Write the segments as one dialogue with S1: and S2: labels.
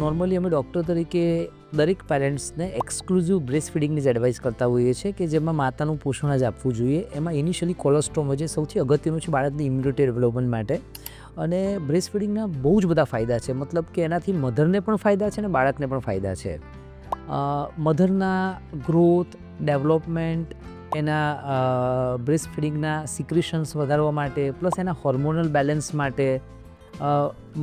S1: Normally અમે doctor તરીકે દરેક પેરેન્ટ્સને એક્સક્લુઝિવ બ્રેસ્ટ ફીડિંગની જ એડવાઇસ કરતા હોઈએ છીએ કે જેમાં માતાનું પોષણ જ આપવું જોઈએ. એમાં ઇનિશિયલી કોલોસ્ટ્રોમ જે સૌથી અગત્યનું છે બાળકની ઇમ્યુનિટી ડેવલપમેન્ટ માટે. અને બ્રેસ્ટ ફીડિંગના બહુ જ બધા ફાયદા છે, મતલબ કે એનાથી મધરને પણ ફાયદા છે અને બાળકને પણ ફાયદા છે. મધરના ગ્રોથ, ડેવલપમેન્ટ, એના બ્રેસ્ટ ફીડિંગના સિક્રિશન્સ વધારવા માટે, પ્લસ એના હોર્મોનલ બેલેન્સ માટે,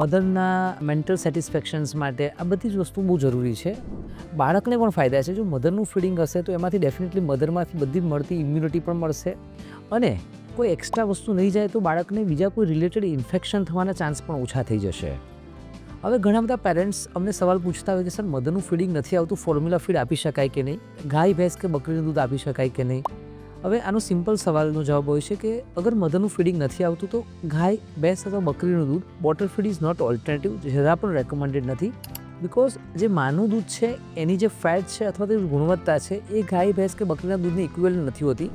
S1: મધરના મેન્ટલ સેટિસ્ફેક્શન્સ માટે, આ બધી જ વસ્તુ બહુ જરૂરી છે. બાળકને પણ ફાયદા છે. જો મધરનું ફીડિંગ હશે તો એમાંથી ડેફિનેટલી મધરમાંથી બધી મળતી ઇમ્યુનિટી પણ મળશે અને કોઈ એક્સ્ટ્રા વસ્તુ નહીં જાય તો બાળકને બીજા કોઈ રિલેટેડ ઇન્ફેક્શન થવાના ચાન્સ પણ ઓછા થઈ જશે. હવે ઘણા બધા પેરેન્ટ્સ અમને સવાલ પૂછતા હોય કે સર મધરનું ફીડિંગ નથી આવતું, ફોર્મ્યુલા ફીડ આપી શકાય કે નહીં, ગાય ભેંસ કે બકરીનું દૂધ આપી શકાય કે નહીં. હવે આનો સિમ્પલ સવાલનો જવાબ હોય છે કે અગર મધરનું ફીડિંગ નથી આવતું તો ગાય ભેંસ અથવા બકરીનું દૂધ bottle feed is not alternative, જરા પણ રેકમેન્ડેડ નથી. બિકોઝ જે માનું દૂધ છે એની જે ફેટ છે અથવા તો ગુણવત્તા છે એ ગાય ભેંસ કે બકરીના દૂધની ઇક્વિવેલન્ટ નથી હોતી.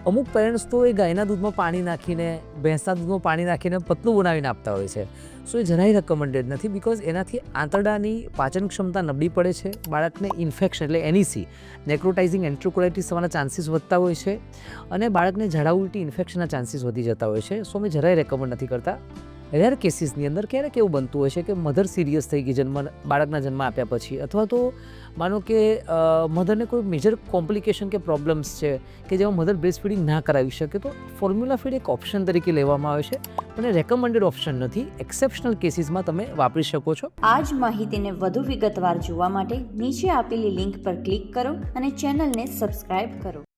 S1: અમુક પેરેન્ટ્સ તો એ ગાયના દૂધમાં પાણી નાખીને, ભેંસના દૂધમાં પાણી નાખીને પતલું બનાવીને આપતા હોય છે. સો એ જરાય રેકમેન્ડેડ નથી, બિકોઝ એનાથી આંતરડાની પાચન ક્ષમતા નબળી પડે છે, બાળકને ઇન્ફેક્શન એટલે એનઈસી, નેક્રોટાઇઝિંગ એન્ટ્રોકોલાઇટિસ થવાના ચાન્સીસ વધતા હોય છે અને બાળકને ઝાડા ઉલટી ઇન્ફેક્શનના ચાન્સીસ વધી જતા હોય છે. સો અમે જરાય રેકમેન્ડ નથી કરતા. રેર કેસીસની અંદર ક્યારેક એવું બનતું હોય છે કે મધર સિરિયસ થઈ ગઈ બાળકના જન્મ આપ્યા પછી, અથવા તો માનો કે મધરને કોઈ મેજર કોમ્પ્લિકેશન કે પ્રોબ્લેમ્સ છે કે જેમાં મધર બ્રેસ્ટ ફીડિંગ ના કરાવી શકે તો ફોર્મ્યુલા ફીડ એક ઓપ્શન તરીકે લેવામાં આવે છે, પણ રેકમેન્ડેડ ઓપ્શન નથી. એક્સેપ્શનલ કેસીસમાં તમે વાપરી શકો છો.
S2: આ જ માહિતીને વધુ વિગતવાર જોવા માટે નીચે આપેલી લિંક પર ક્લિક કરો અને ચેનલને સબસ્ક્રાઇબ કરો.